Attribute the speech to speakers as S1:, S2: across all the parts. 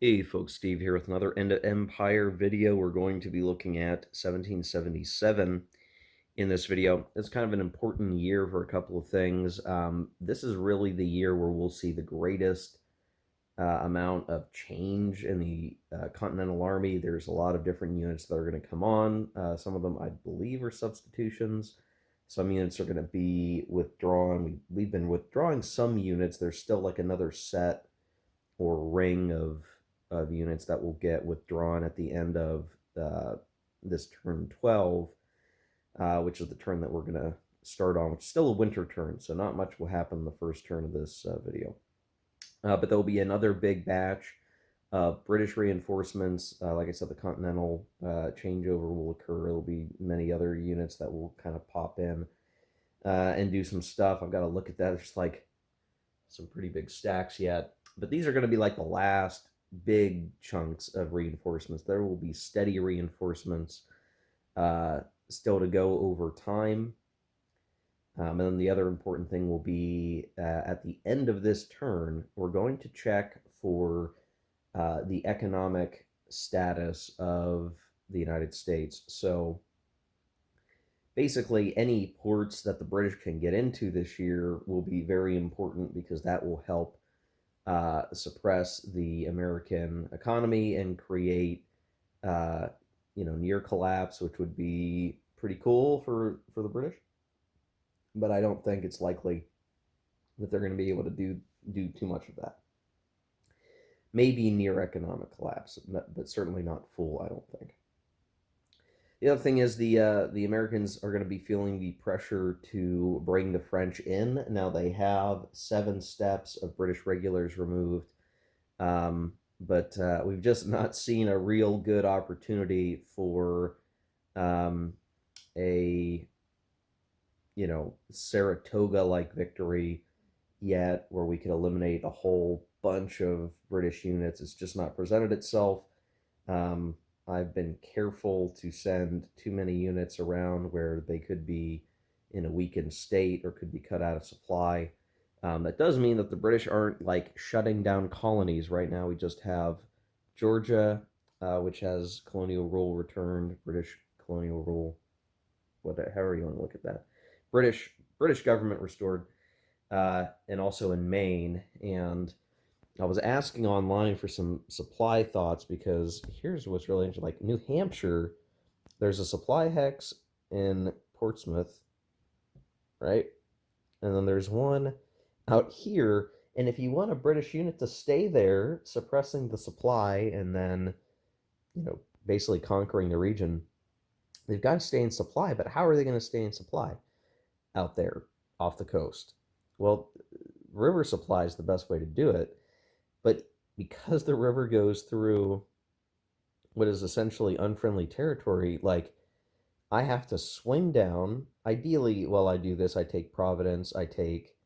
S1: Hey folks, Steve here with another End of Empire video. We're going to be looking at 1777 in this video. It's kind of an important year for a couple of things. This is really the year where we'll see the greatest amount of change in the Continental Army. There's a lot of different units that are going to come on. Some of them, I believe, are substitutions. Some units are going to be withdrawn. We've been withdrawing some units. There's still like another set or ring of units that will get withdrawn at the end of this turn 12, which is the turn that we're going to start on, which is still a winter turn, so not much will happen in the first turn of this video. But there will be another big batch of British reinforcements. Like I said, the Continental changeover will occur. There will be many other units that will kind of pop in and do some stuff. I've got to look at that. There's like some pretty big stacks yet. But these are going to be like the last big chunks of reinforcements. There will be steady reinforcements still to go over time. And then the other important thing will be at the end of this turn, we're going to check for the economic status of the United States. So basically, any ports that the British can get into this year will be very important because that will help suppress the American economy and create, near collapse, which would be pretty cool for the British. But I don't think it's likely that they're going to be able to do too much of that. Maybe near economic collapse, but certainly not full, I don't think. The other thing is the Americans are going to be feeling the pressure to bring the French in. Now they have 7 steps of British regulars removed, but we've just not seen a real good opportunity for a Saratoga-like victory yet, where we could eliminate a whole bunch of British units. It's just not presented itself. I've been careful to send too many units around where they could be in a weakened state or could be cut out of supply. That does mean that the British aren't like shutting down colonies right now. We just have Georgia, which has colonial rule returned, British colonial rule, however you want to look at that. British government restored, and also in Maine. And I was asking online for some supply thoughts because here's what's really interesting. Like New Hampshire, there's a supply hex in Portsmouth, right? And then there's one out here. And if you want a British unit to stay there, suppressing the supply and then, basically conquering the region, they've got to stay in supply. But how are they going to stay in supply out there off the coast? Well, river supply is the best way to do it. But because the river goes through what is essentially unfriendly territory, like I have to swing down. Ideally, while I do this, I take Providence, I take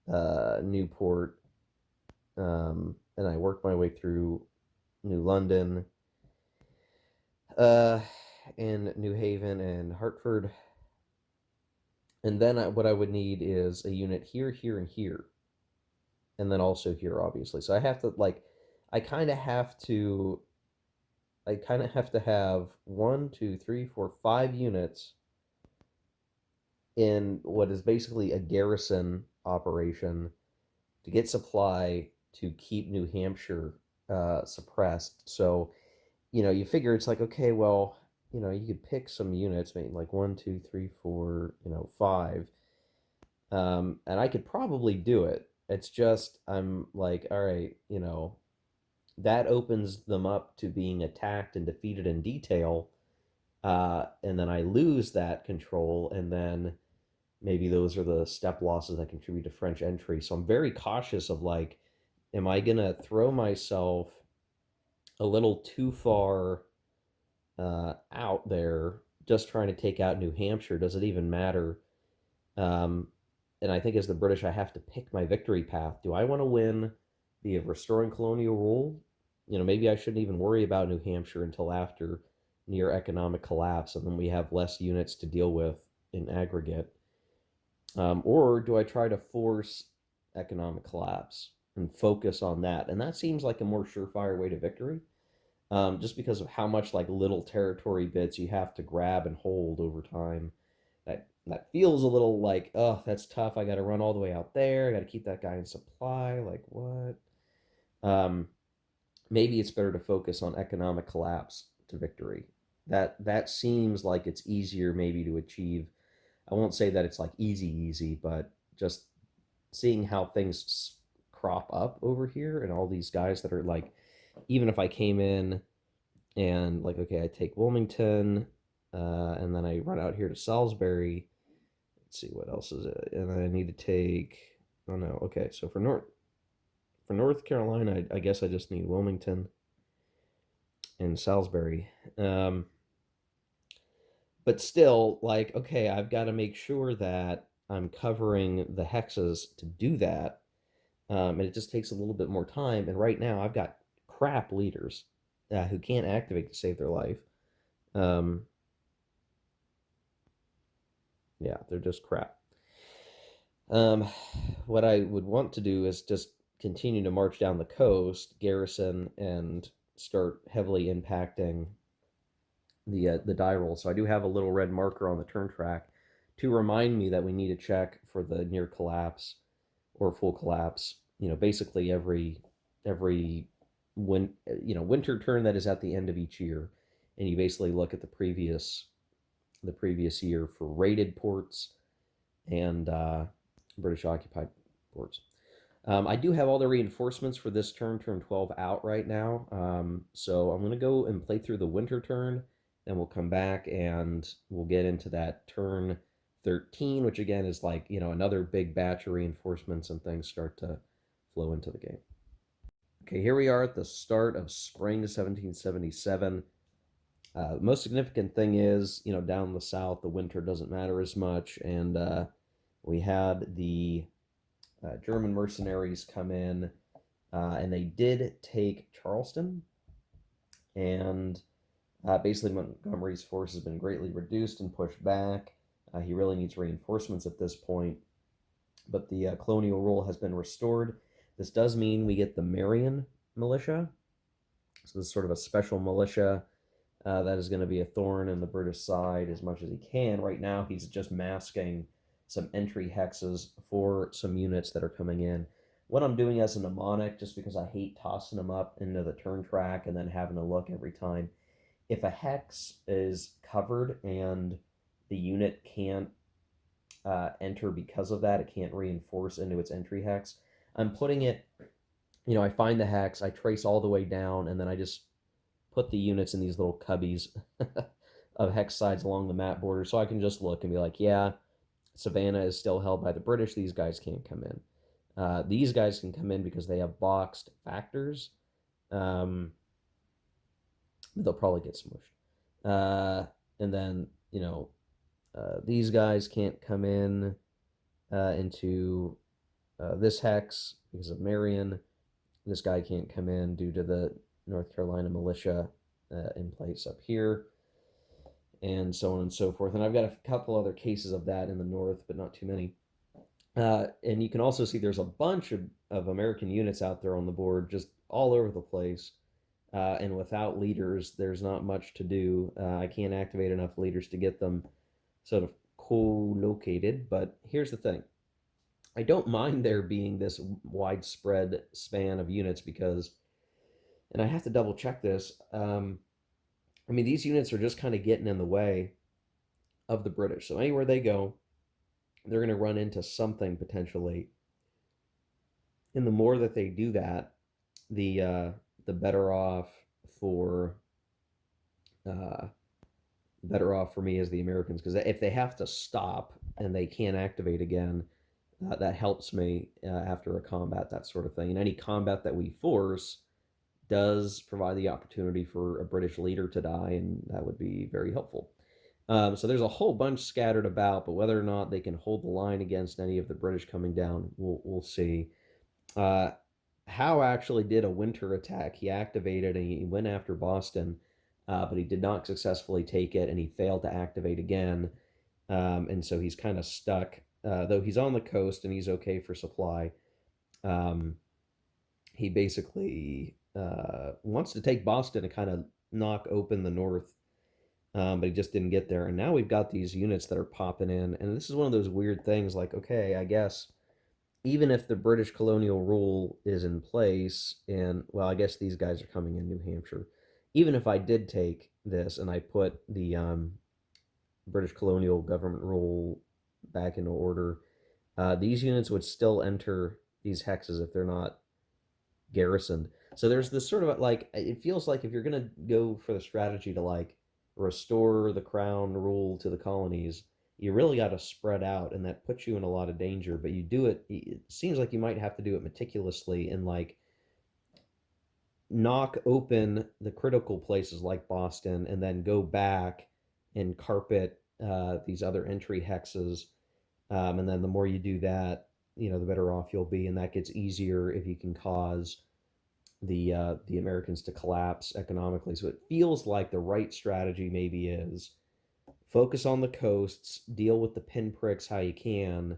S1: Newport, and I work my way through New London, and New Haven and Hartford. And then what I would need is a unit here, here, and here. And then also here, obviously. So I have to, I kind of have to, have 1, 2, 3, 4, 5 units in what is basically a garrison operation to get supply to keep New Hampshire suppressed. So, you figure it's like, okay, well, you could pick some units, maybe like 1, 2, 3, 4, 5. And I could probably do it. It's just, I'm like, all right, that opens them up to being attacked and defeated in detail. And then I lose that control, and then maybe those are the step losses that contribute to French entry. So I'm very cautious of like, am I going to throw myself a little too far out there just trying to take out New Hampshire? Does it even matter? And I think as the British, I have to pick my victory path. Do I want to win the restoring colonial rule? Maybe I shouldn't even worry about New Hampshire until after near economic collapse, and then we have less units to deal with in aggregate. Or do I try to force economic collapse? and focus on that. And that seems like a more surefire way to victory, just because of how much like little territory bits you have to grab and hold over time. That feels a little like, oh, that's tough. I got to run all the way out there. I got to keep that guy in supply. Like what? Um, Maybe it's better to focus on economic collapse to victory. That seems like it's easier maybe to achieve. I won't say that it's like easy, but just seeing how things crop up over here and all these guys that are like, even if I came in and like, okay, I take Wilmington, and then I run out here to Salisbury. Let's see what else is it, and I need to take. Oh no, okay. So for North Carolina, I guess I just need Wilmington and Salisbury. Um, but still, like, okay, I've got to make sure that I'm covering the hexes to do that. And it just takes a little bit more time. And right now, I've got crap leaders who can't activate to save their life. Um, yeah, they're just crap. Um, what I would want to do is just continue to march down the coast, garrison, and start heavily impacting the die roll. So I do have a little red marker on the turn track to remind me that we need to check for the near collapse or full collapse. Basically every winter turn that is at the end of each year, and you basically look at the previous year for raided ports and British occupied ports. I do have all the reinforcements for this turn 12 out right now. So I'm going to go and play through the winter turn. Then we'll come back and we'll get into that turn 13, which again is like, another big batch of reinforcements and things start to flow into the game. Okay, here we are at the start of spring 1777. The most significant thing is, down the south, the winter doesn't matter as much. And we had the German mercenaries come in, and they did take Charleston. And basically, Montgomery's force has been greatly reduced and pushed back. He really needs reinforcements at this point. But the colonial rule has been restored. This does mean we get the Marian Militia. So this is sort of a special militia that is going to be a thorn in the British side as much as he can. Right now, he's just masking some entry hexes for some units that are coming in. What I'm doing as a mnemonic, just because I hate tossing them up into the turn track and then having to look every time, if a hex is covered and the unit can't enter because of that, it can't reinforce into its entry hex, I'm putting it, I find the hex, I trace all the way down, and then I just put the units in these little cubbies of hex sides along the map border, so I can just look and be like, yeah, Savannah is still held by the British. These guys can't come in. These guys can come in because they have boxed factors. They'll probably get smushed. And then, these guys can't come in into this hex because of Marian. This guy can't come in due to the North Carolina militia in place up here, and so on and so forth. And I've got a couple other cases of that in the north, but not too many. And you can also see there's a bunch of American units out there on the board, just all over the place. And without leaders, there's not much to do. I can't activate enough leaders to get them sort of co-located. But here's the thing. I don't mind there being this widespread span of units because, and I have to double check this, these units are just kind of getting in the way of the British. So anywhere they go, they're going to run into something potentially. And the more that they do that, the better off for me as the Americans, because if they have to stop and they can't activate again, that helps me after a combat, that sort of thing. And any combat that we force does provide the opportunity for a British leader to die, and that would be very helpful. So there's a whole bunch scattered about, but whether or not they can hold the line against any of the British coming down, we'll see. Howe actually did a winter attack. He activated and he went after Boston, but he did not successfully take it, and he failed to activate again. And so he's kind of stuck, though he's on the coast and he's okay for supply. he basically wants to take Boston and kind of knock open the North, but he just didn't get there. And now we've got these units that are popping in, and this is one of those weird things. Like, okay, I guess even if the British colonial rule is in place, and well, I guess these guys are coming in New Hampshire. Even if I did take this and I put the British colonial government rule back into order, these units would still enter these hexes if they're not garrisoned. So there's this sort of like, it feels like if you're going to go for the strategy to like restore the crown rule to the colonies, you really got to spread out, and that puts you in a lot of danger. But you do it, it seems like you might have to do it meticulously and like knock open the critical places like Boston and then go back and carpet these other entry hexes. And then the more you do that, the better off you'll be. And that gets easier if you can cause the Americans to collapse economically. So it feels like the right strategy maybe is focus on the coasts, deal with the pinpricks how you can,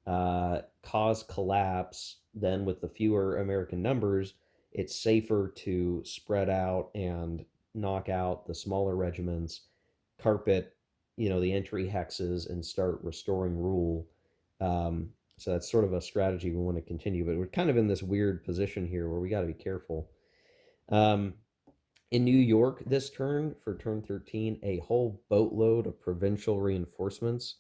S1: cause collapse. Then with the fewer American numbers, it's safer to spread out and knock out the smaller regiments, carpet, the entry hexes, and start restoring rule. So that's sort of a strategy we want to continue, but we're kind of in this weird position here where we got to be careful. Um, in New York this turn, for turn 13, a whole boatload of provincial reinforcements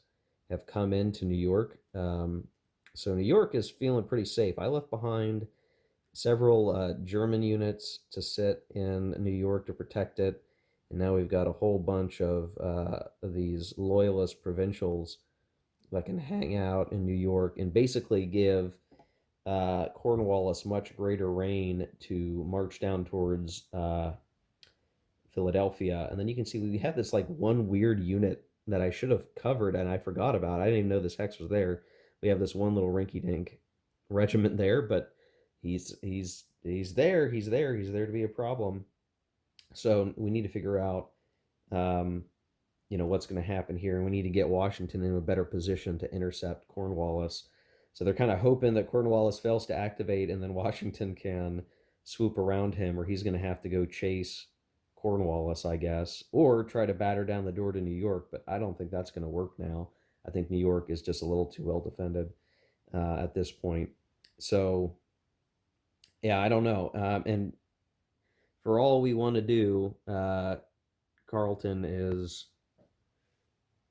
S1: have come into New York. So New York is feeling pretty safe. I left behind several German units to sit in New York to protect it. And now we've got a whole bunch of these loyalist provincials that can hang out in New York and basically give Cornwallis much greater reign to march down towards Philadelphia. And then you can see we have this like one weird unit that I should have covered and I forgot about. I didn't even know this hex was there. We have this one little rinky-dink regiment there, but he's there. He's there. He's there to be a problem. So we need to figure out what's going to happen here, and we need to get Washington in a better position to intercept Cornwallis. So they're kind of hoping that Cornwallis fails to activate, and then Washington can swoop around him, or he's going to have to go chase Cornwallis, I guess, or try to batter down the door to New York. But I don't think that's going to work now. I think New York is just a little too well defended at this point. So, yeah, I don't know. And for all we want to do, Carleton is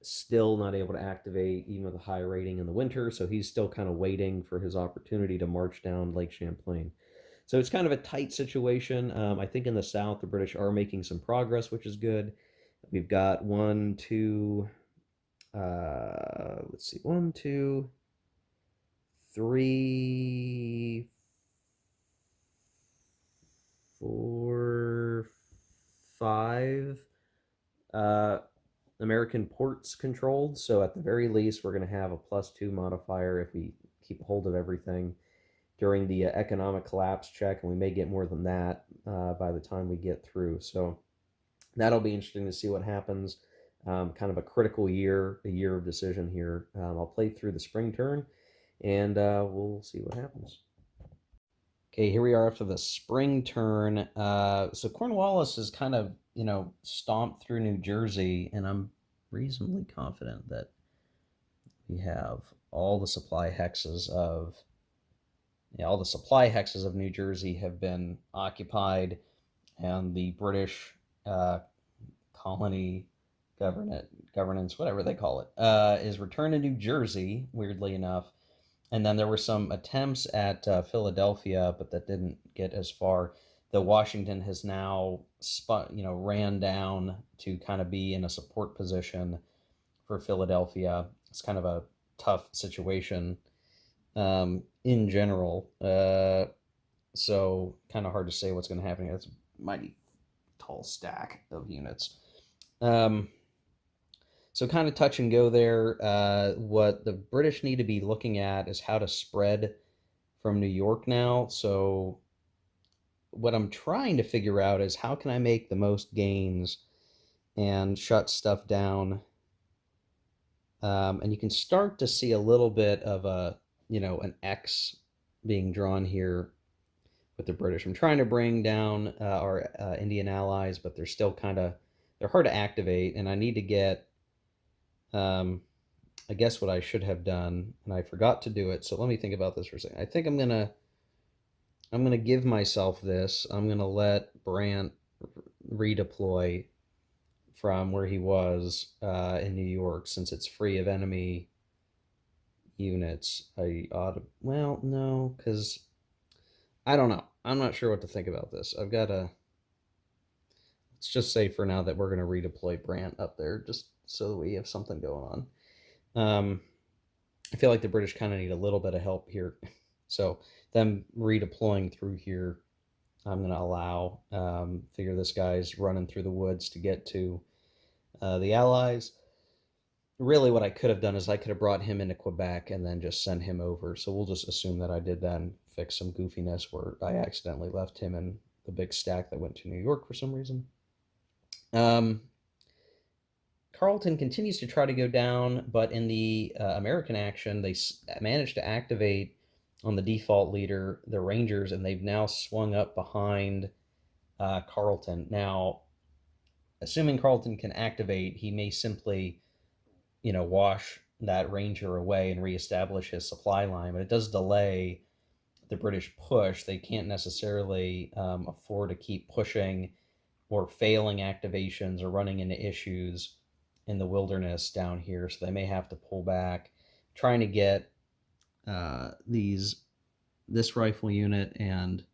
S1: still not able to activate even with a high rating in the winter, so he's still kind of waiting for his opportunity to march down Lake Champlain. So it's kind of a tight situation. I think in the south the British are making some progress, which is good. We've got one, two, let's see, one, two, three, four, five American ports controlled. So at the very least, we're going to have a +2 modifier if we keep hold of everything during the economic collapse check, and we may get more than that by the time we get through. So that'll be interesting to see what happens. Kind of a critical year, a year of decision here. I'll play through the spring turn, and we'll see what happens. Okay, here we are after the spring turn. So Cornwallis is kind of, stomped through New Jersey, and I'm reasonably confident that we have all the supply hexes of New Jersey have been occupied, and the British colony governance, whatever they call it, is returned to New Jersey, weirdly enough. And then there were some attempts at Philadelphia, but that didn't get as far. The Washington has now ran down to kind of be in a support position for Philadelphia. It's kind of a tough situation in general. So kind of hard to say what's going to happen here. That's a mighty tall stack of units. So kind of touch and go there. What the British need to be looking at is how to spread from New York now. So what I'm trying to figure out is how can I make the most gains and shut stuff down. And you can start to see a little bit of an X being drawn here with the British. I'm trying to bring down our Indian allies, but they're still they're hard to activate, and I need to get, I guess what I should have done, and I forgot to do it. So let me think about this for a second. I think I'm gonna give myself this. I'm gonna let Brant redeploy from where he was in New York, since it's free of enemy units. I ought to, well, no, because I don't know. I'm not sure what to think about this. I've got to, let's just say for now that we're going to redeploy Brant up there just so that we have something going on. I feel like the British kind of need a little bit of help here. So them redeploying through here, I'm going to allow. Figure this guy's running through the woods to get to the Allies. Really, what I could have done is I could have brought him into Quebec and then just sent him over. So we'll just assume that I did that and fix some goofiness where I accidentally left him in the big stack that went to New York for some reason. Carleton continues to try to go down, but in the American action, they managed to activate on the default leader the Rangers, and they've now swung up behind Carleton. Now, assuming Carleton can activate, he may simply, wash that Ranger away and reestablish his supply line, but it does delay the British push. They can't necessarily afford to keep pushing or failing activations or running into issues in the wilderness down here, so they may have to pull back, trying to get this rifle unit and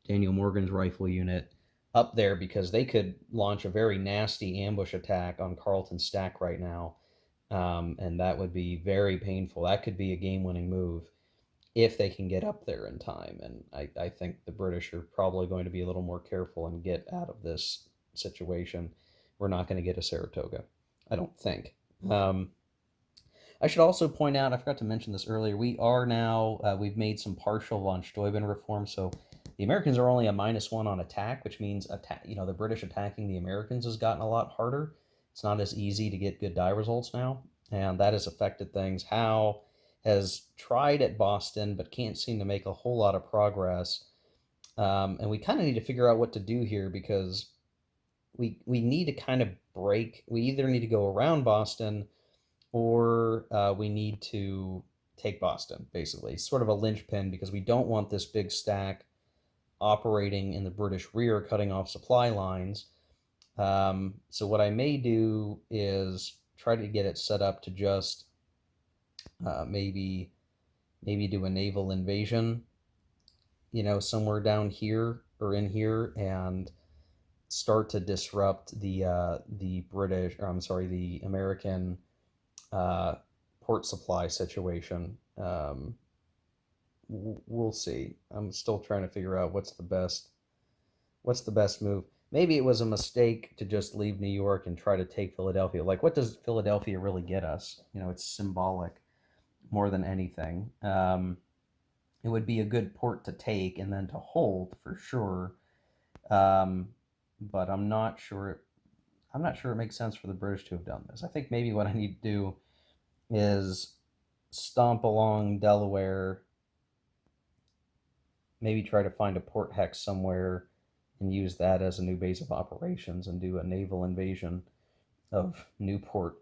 S1: Daniel Morgan's rifle unit up there, because they could launch a very nasty ambush attack on Carleton's stack right now, and that would be very painful. That could be a game-winning move if they can get up there in time. And I think the British are probably going to be a little more careful and get out of this situation. We're not going to get a Saratoga, I don't think. I should also point out, I forgot to mention this earlier, we are now, we've made some partial von Steuben reforms. So the Americans are only a -1 on attack, which means the British attacking the Americans has gotten a lot harder. It's not as easy to get good die results now, and that has affected things. Howe has tried at Boston, but can't seem to make a whole lot of progress. And we kind of need to figure out what to do here, because we need to kind of break. We either need to go around Boston, or we need to take Boston, basically. It's sort of a linchpin, because we don't want this big stack operating in the British rear, cutting off supply lines. So what I may do is try to get it set up to just maybe do a naval invasion, somewhere down here or in here, and start to disrupt the British, or I'm sorry, the American port supply situation. We'll see. I'm still trying to figure out what's the best move. Maybe it was a mistake to just leave New York and try to take Philadelphia. Like, what does Philadelphia really get us? It's symbolic more than anything. It would be a good port to take and then to hold for sure. But I'm not sure. I'm not sure it makes sense for the British to have done this. I think maybe what I need to do is stomp along Delaware, maybe try to find a port hex somewhere and use that as a new base of operations and do a naval invasion of Newport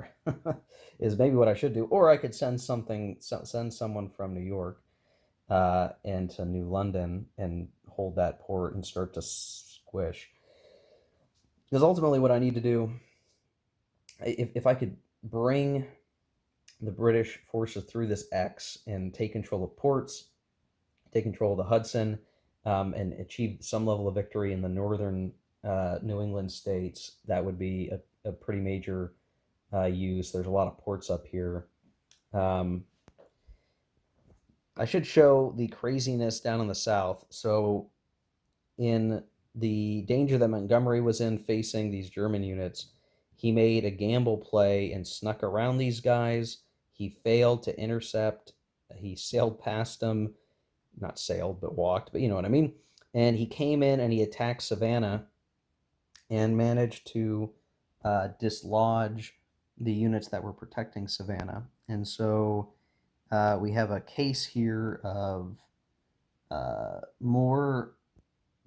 S1: is maybe what I should do. Or I could send someone from New York into New London and hold that port and start to squish. Because ultimately what I need to do, if I could bring the British forces through this X and take control of ports, take control of the Hudson, and achieve some level of victory in the northern New England states, that would be a pretty major use. There's a lot of ports up here. I should show the craziness down in the south. So in the danger that Montgomery was in facing these German units, he made a gamble play and snuck around these guys. He failed to intercept. He sailed past them. Not sailed, but walked, but you know what I mean. And he came in and he attacked Savannah and managed to dislodge the units that were protecting Savannah. And so we have a case here of more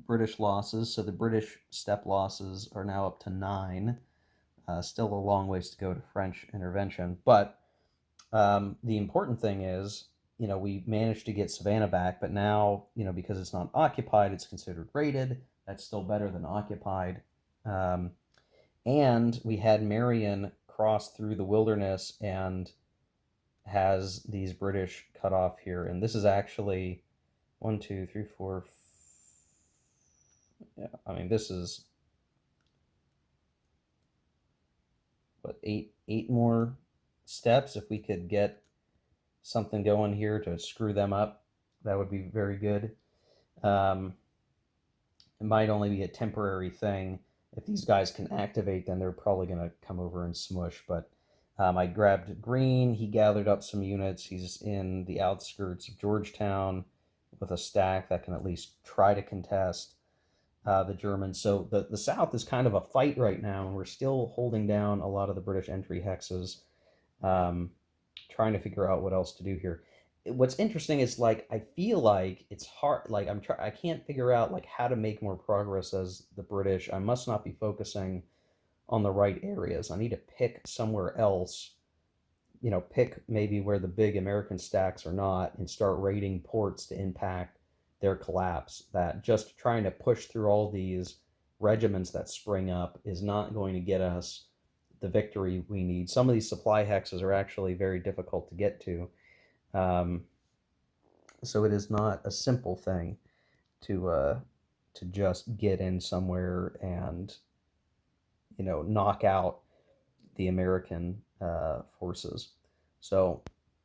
S1: British losses. So the British steppe losses are now up to 9. Still a long ways to go to French intervention. But the important thing is, we managed to get Savannah back, but now, because it's not occupied, it's considered raided. That's still better than occupied. And we had Marian cross through the wilderness and has these British cut off here. And this is actually 1, 2, 3, 4. Yeah, I mean, this is what, eight more steps. If we could get something going here to screw them up, that would be very good. It might only be a temporary thing. If these guys can activate, then they're probably going to come over and smush. But I grabbed Green. He gathered up some units. He's in the outskirts of Georgetown with a stack that can at least try to contest the Germans. So the South is kind of a fight right now, and we're still holding down a lot of the British entry hexes, trying to figure out what else to do here. What's interesting is, like, I feel like it's hard. Like, I can't figure out, like, how to make more progress as the British. I must not be focusing on the right areas. I need to pick somewhere else. Pick maybe where the big American stacks are not, and start raiding ports to impact their collapse. That just trying to push through all these regiments that spring up is not going to get us the victory we need. Some of these supply hexes are actually very difficult to get to. So it is not a simple thing to just get in somewhere and knock out the American forces. So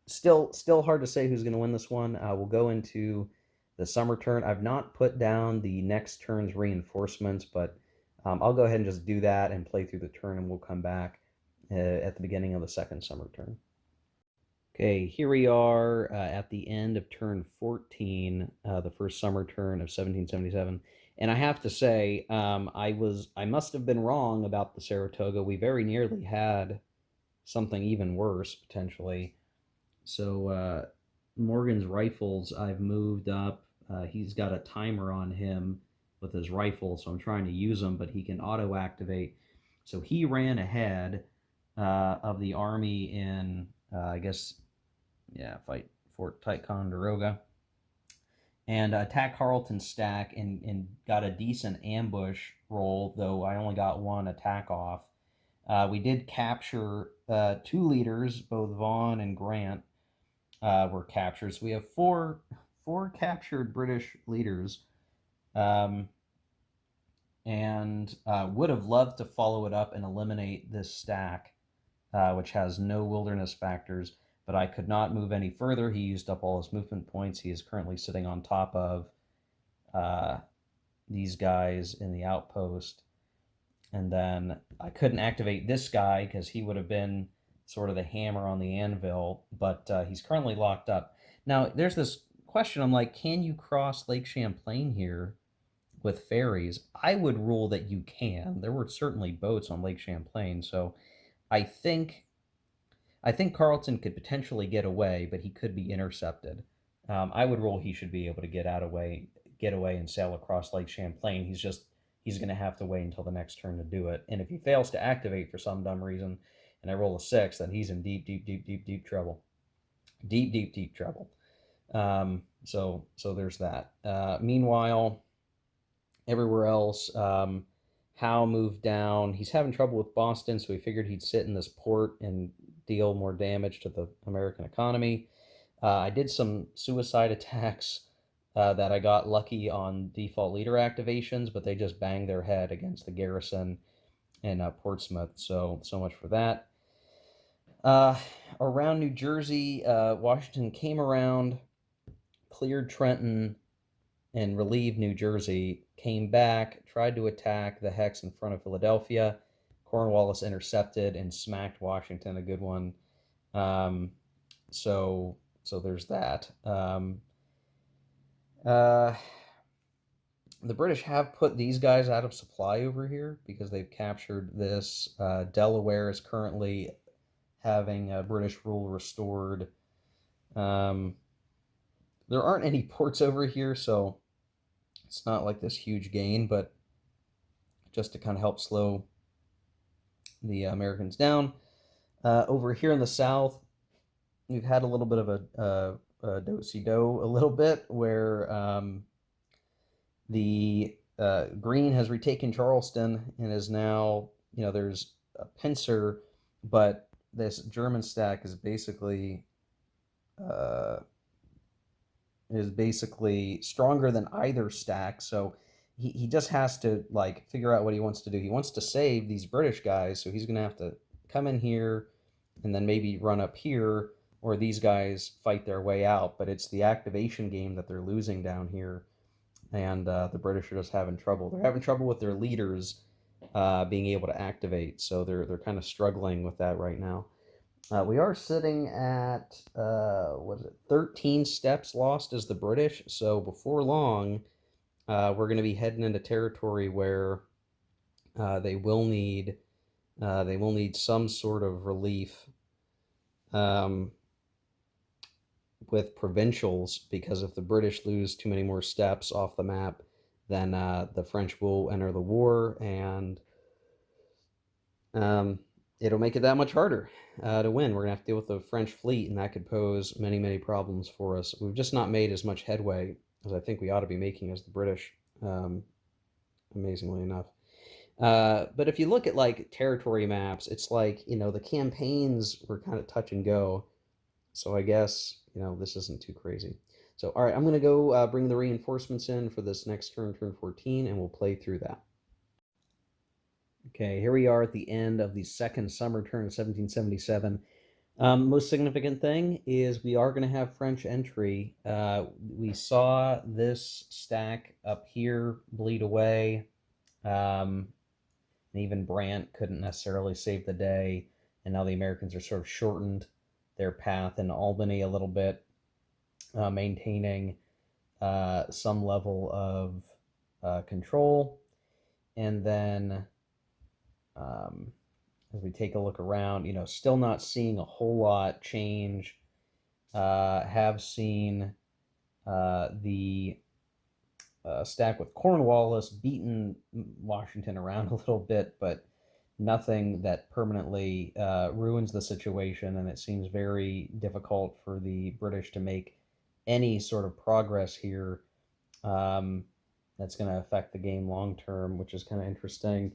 S1: still hard to say who's going to win this one. We'll go into the summer turn. I've not put down the next turn's reinforcements, but I'll go ahead and just do that and play through the turn, and we'll come back at the beginning of the second summer turn. Okay, here we are at the end of turn 14, the first summer turn of 1777. And I have to say, I must have been wrong about the Saratoga. We very nearly had something even worse, potentially. So Morgan's rifles, I've moved up. He's got a timer on him with his rifle, so I'm trying to use him, but he can auto-activate. So he ran ahead of the army in, I guess, fight Fort Ticonderoga, and attacked Carleton's stack and got a decent ambush roll, though I only got one attack off. We did capture 2 leaders, both Vaughan and Grant were captured. So we have four captured British leaders, and would have loved to follow it up and eliminate this stack, which has no wilderness factors, but I could not move any further. He used up all his movement points. He is currently sitting on top of these guys in the outpost. And then I couldn't activate this guy because he would have been sort of the hammer on the anvil, but he's currently locked up. Now, there's this question. I'm like, can you cross Lake Champlain here with ferries? I would rule that you can. There were certainly boats on Lake Champlain, so I think Carleton could potentially get away, but he could be intercepted. I would rule he should be able to get away and sail across Lake Champlain. He's going to have to wait until the next turn to do it. And if he fails to activate for some dumb reason, and I roll a 6, then he's in deep trouble. Deep trouble. So there's that. Meanwhile, everywhere else, Howe moved down. He's having trouble with Boston, so he figured he'd sit in this port and deal more damage to the American economy. I did some suicide attacks that I got lucky on default leader activations, but they just banged their head against the garrison in Portsmouth. So much for that. Around New Jersey, Washington came around, cleared Trenton, and relieved New Jersey, came back, tried to attack the hex in front of Philadelphia. Cornwallis intercepted and smacked Washington, a good one. So there's that. The British have put these guys out of supply over here because they've captured this. Delaware is currently having British rule restored. There aren't any ports over here, so
S2: It's not like this huge gain, but just to kind of help slow the Americans down. Over here in the south, we've had a little bit of a do-si-do a little bit, where the Green has retaken Charleston and is now, there's a pincer, but this German stack uh, is basically stronger than either stack. So he just has to like figure out what he wants to do. He wants to save these British guys, so he's gonna have to come in here and then maybe run up here, or these guys fight their way out. But it's the activation game that they're losing down here, and the British are just having trouble. They're having trouble with their leaders being able to activate, so they're kind of struggling with that right now. We are sitting at what is it, 13 steps lost as the British. So before long, we're going to be heading into territory where uh, they will need they will need some sort of relief um, with provincials, because if the British lose too many more steps off the map, then the French will enter the war, and um, it'll make it that much harder to win. We're going to have to deal with the French fleet, and that could pose many, many problems for us. We've just not made as much headway as I think we ought to be making as the British, um, amazingly enough. But if you look at like territory maps, it's like, the campaigns were kind of touch and go. So I guess, this isn't too crazy. So, all right, I'm going to go bring the reinforcements in for this next turn, turn 14, and we'll play through that. Okay, here we are at the end of the second summer turn of 1777. Most significant thing is we are going to have French entry. We saw this stack up here bleed away. And even Brant couldn't necessarily save the day. And now the Americans are sort of shortened their path in Albany a little bit, maintaining some level of control. And then as we take a look around, still not seeing a whole lot change. Have seen the stack with Cornwallis beaten Washington around a little bit, but nothing that permanently ruins the situation, and it seems very difficult for the British to make any sort of progress here that's going to affect the game long term, which is kind of interesting.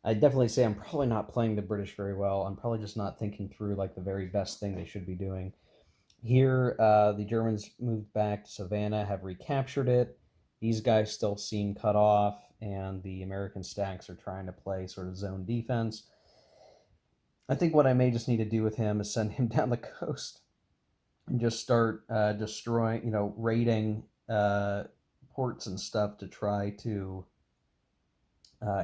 S2: I definitely say I'm probably not playing the British very well. I'm probably just not thinking through like the very best thing they should be doing. Here, the Germans moved back to Savannah, have recaptured it. These guys still seem cut off, and the American stacks are trying to play sort of zone defense. I think what I may just need to do with him is send him down the coast and just start destroying, raiding ports and stuff to try to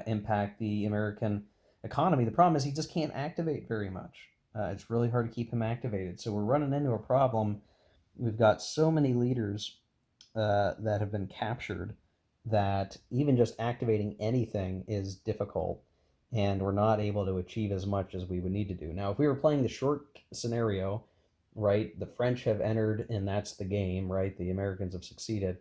S2: impact the American economy. The problem is he just can't activate very much. It's really hard to keep him activated. So we're running into a problem. We've got so many leaders that have been captured that even just activating anything is difficult, and we're not able to achieve as much as we would need to do. Now, if we were playing the short scenario, right, the French have entered, and that's the game, right? The Americans have succeeded.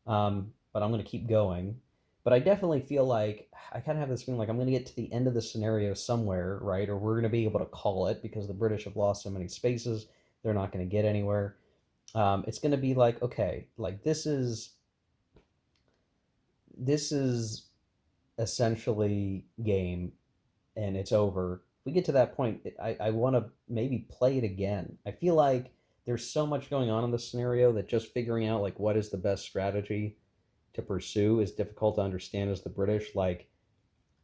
S2: But I'm going to keep going. But I definitely feel like I kind of have this feeling like I'm going to get to the end of the scenario somewhere, right? Or we're going to be able to call it because the British have lost so many spaces. They're not going to get anywhere. It's going to be like, okay, like this is essentially game, and it's over. If we get to that point, I want to maybe play it again. I feel like there's so much going on in the scenario that just figuring out like what is the best strategy to pursue is difficult to understand as the British. Like,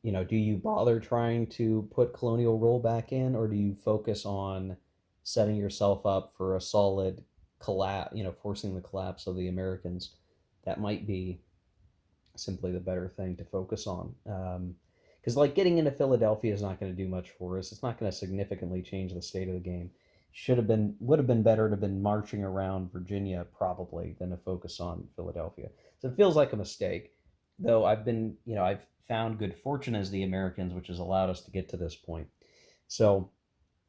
S2: do you bother trying to put colonial rule back in, or do you focus on setting yourself up for a solid collapse, forcing the collapse of the Americans? That might be simply the better thing to focus on. Because like getting into Philadelphia is not going to do much for us. It's not going to significantly change the state of the game. Would have been better to have been marching around Virginia probably than to focus on Philadelphia. So it feels like a mistake, though I've found good fortune as the Americans, which has allowed us to get to this point. So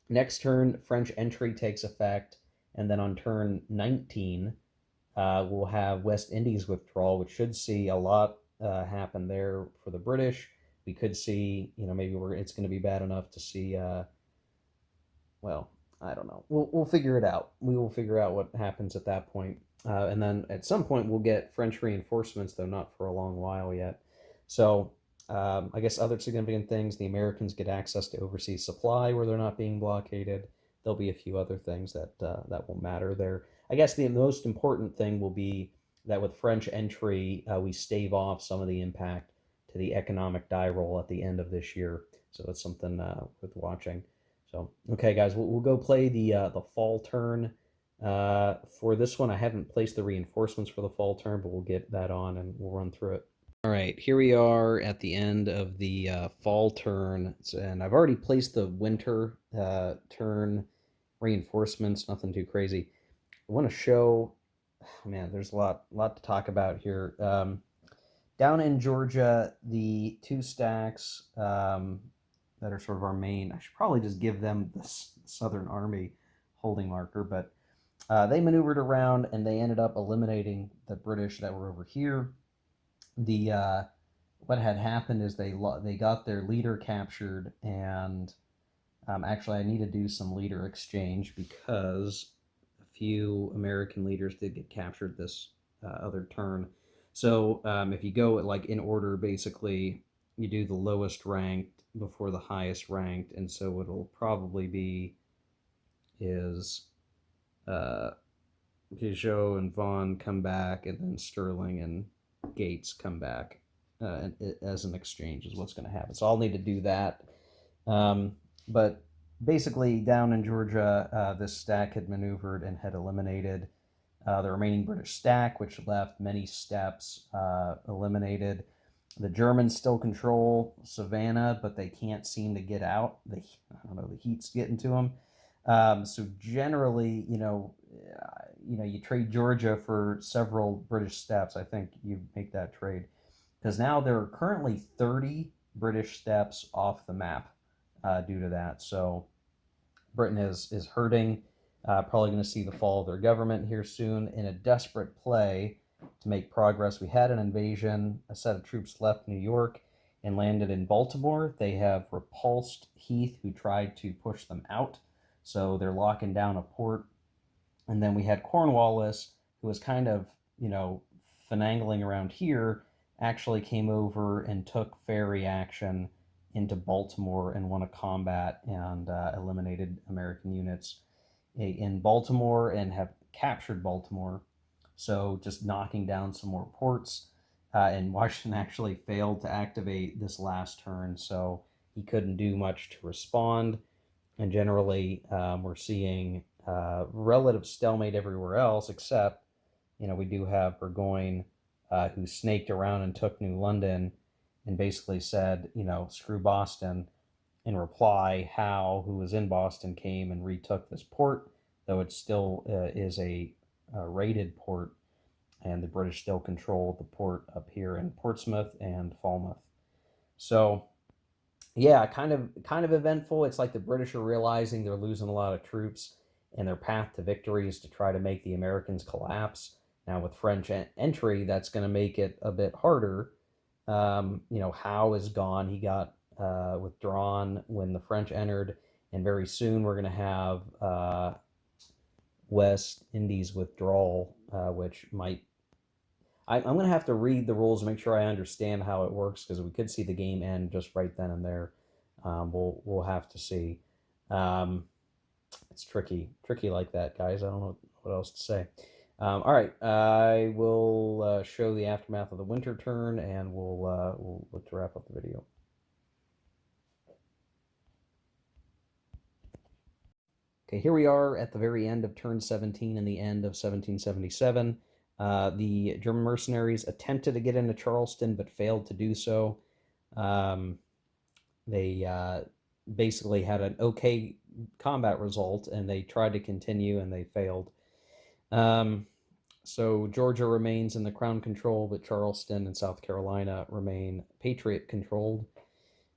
S2: next turn, French entry takes effect, and then on turn 19, We'll have West Indies withdrawal, which should see a lot happen there for the British. We could see, maybe it's going to be bad enough to see. Well, I don't know. We'll figure it out. We will figure out what happens at that point. And then at some point we'll get French reinforcements, though not for a long while yet. So I guess other significant things: the Americans get access to overseas supply where they're not being blockaded. There'll be a few other things that will matter there. I guess the most important thing will be that with French entry, we stave off some of the impact to the economic die roll at the end of this year. So that's something worth watching. So okay, guys, we'll go play the fall turn. For this one, I haven't placed the reinforcements for the fall turn, but we'll get that on and we'll run through it. All right, here we are at the end of the fall turn, and I've already placed the winter turn reinforcements. Nothing too crazy. I want to show, man, there's a lot to talk about here. Down in Georgia, the two stacks that are sort of our main. I should probably just give them the Southern Army holding marker, but they maneuvered around and they ended up eliminating the British that were over here. The what had happened is they got their leader captured, and actually I need to do some leader exchange because a few American leaders did get captured this other turn. So if you go like in order, basically you do the lowest ranked before the highest ranked, and so it'll probably be is Peugeot and Vaughn come back, and then Sterling and Gates come back as an exchange is what's going to happen. So I'll need to do that. But basically, down in Georgia, this stack had maneuvered and had eliminated the remaining British stack, which left many steps eliminated. The Germans still control Savannah, but they can't seem to get out. I don't know, the heat's getting to them. So generally, you trade Georgia for several British steps. I think you make that trade because now there are currently 30 British steps off the map due to that. So Britain is hurting. Probably going to see the fall of their government here soon. In a desperate play to make progress, we had an invasion. A set of troops left New York and landed in Baltimore. They have repulsed Heath, who tried to push them out. So they're locking down a port. And then we had Cornwallis, who was kind of, finagling around here, actually came over and took ferry action into Baltimore and won a combat and eliminated American units in Baltimore and have captured Baltimore. So just knocking down some more ports. And Washington actually failed to activate this last turn, so he couldn't do much to respond. And generally, we're seeing relative stalemate everywhere else, except, we do have Burgoyne, who snaked around and took New London and basically said, screw Boston. In reply, Howe, who was in Boston, came and retook this port, though it still is a raided port, and the British still control the port up here in Portsmouth and Falmouth. So yeah, kind of eventful. It's like the British are realizing they're losing a lot of troops, and their path to victory is to try to make the Americans collapse. Now with French entry, that's going to make it a bit harder. Howe is gone. He got withdrawn when the French entered, and very soon we're going to have West Indies withdrawal, which might. I'm going to have to read the rules and make sure I understand how it works, because we could see the game end just right then and there. We'll have to see. It's tricky like that, guys. I don't know what else to say. All right, I will show the aftermath of the winter turn, and we'll look to wrap up the video. Okay, here we are at the very end of turn 17 and the end of 1777. The German mercenaries attempted to get into Charleston but failed to do so. They basically had an okay combat result, and they tried to continue and they failed. So Georgia remains in the Crown control, but Charleston and South Carolina remain Patriot controlled.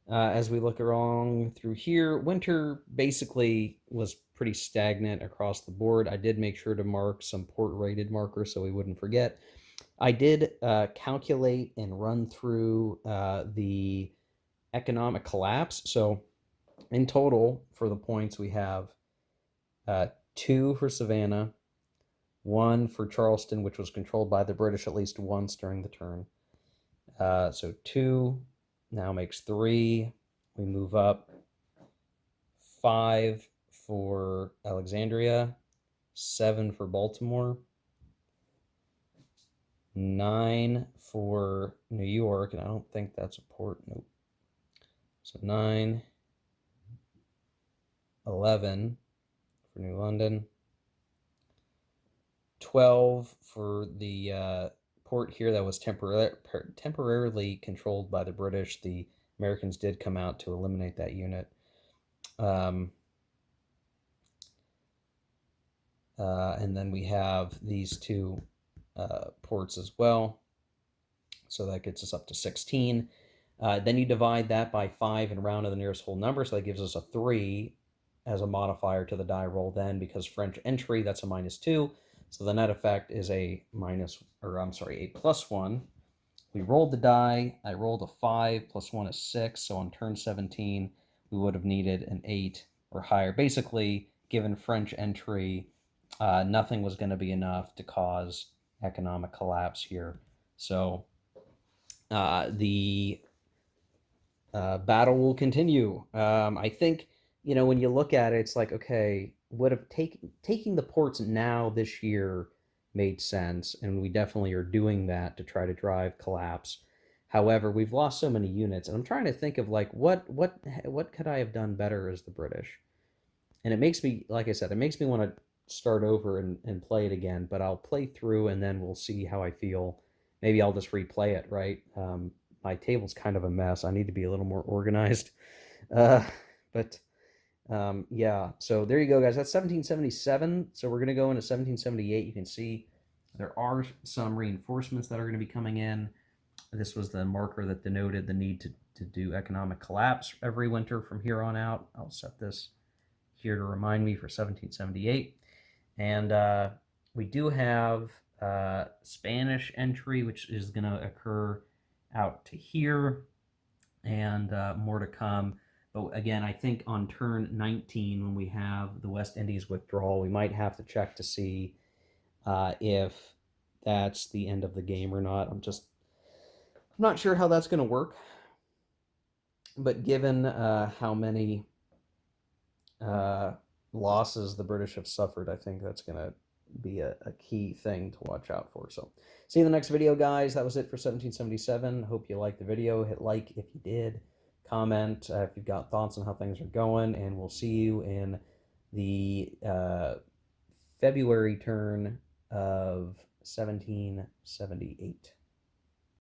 S2: As we look along through here, winter basically was pretty stagnant across the board. I did make sure to mark some port rated markers so we wouldn't forget. I did calculate and run through the economic collapse. So in total, for the points, we have 2 for Savannah, 1 for Charleston, which was controlled by the British at least once during the turn. So 2 now makes 3. We move up 5 for Alexandria, 7 for Baltimore, 9 for New York, and I don't think that's a port. Nope. So 9, 11 for New London, 12 for the port here that was temporarily controlled by the British. The Americans did come out to eliminate that unit. And then we have these 2 ports as well. So that gets us up to 16. Then you divide that by 5 and round to the nearest whole number. So that gives us a 3 as a modifier to the die roll then, because French entry, that's a -2. So the net effect is a +1. We rolled the die. I rolled a 5, +1 is 6. So on turn 17, we would have needed an 8 or higher. Basically, given French entry, nothing was going to be enough to cause economic collapse here. So the battle will continue. I think, when you look at it, it's like, okay, would have taking the ports now this year made sense, and we definitely are doing that to try to drive collapse. However, we've lost so many units, and I'm trying to think of like what could I have done better as the British? And it makes me, like I said, it makes me want to start over and play it again, but I'll play through and then we'll see how I feel. Maybe I'll just replay it, right? My table's kind of a mess. I need to be a little more organized. But yeah, so there you go, guys. That's 1777. So we're going to go into 1778. You can see there are some reinforcements that are going to be coming in. This was the marker that denoted the need to do economic collapse every winter from here on out. I'll set this here to remind me for 1778. And we do have Spanish entry, which is going to occur out to here, and more to come. But again, I think on turn 19, when we have the West Indies withdrawal, we might have to check to see if that's the end of the game or not. I'm not sure how that's going to work. But given how many losses the British have suffered, I think that's going to be a key thing to watch out for. So see you in the next video, guys. That was it for 1777. Hope you liked the video. Hit like if you did. Comment if you've got thoughts on how things are going, and we'll see you in the February turn of 1778.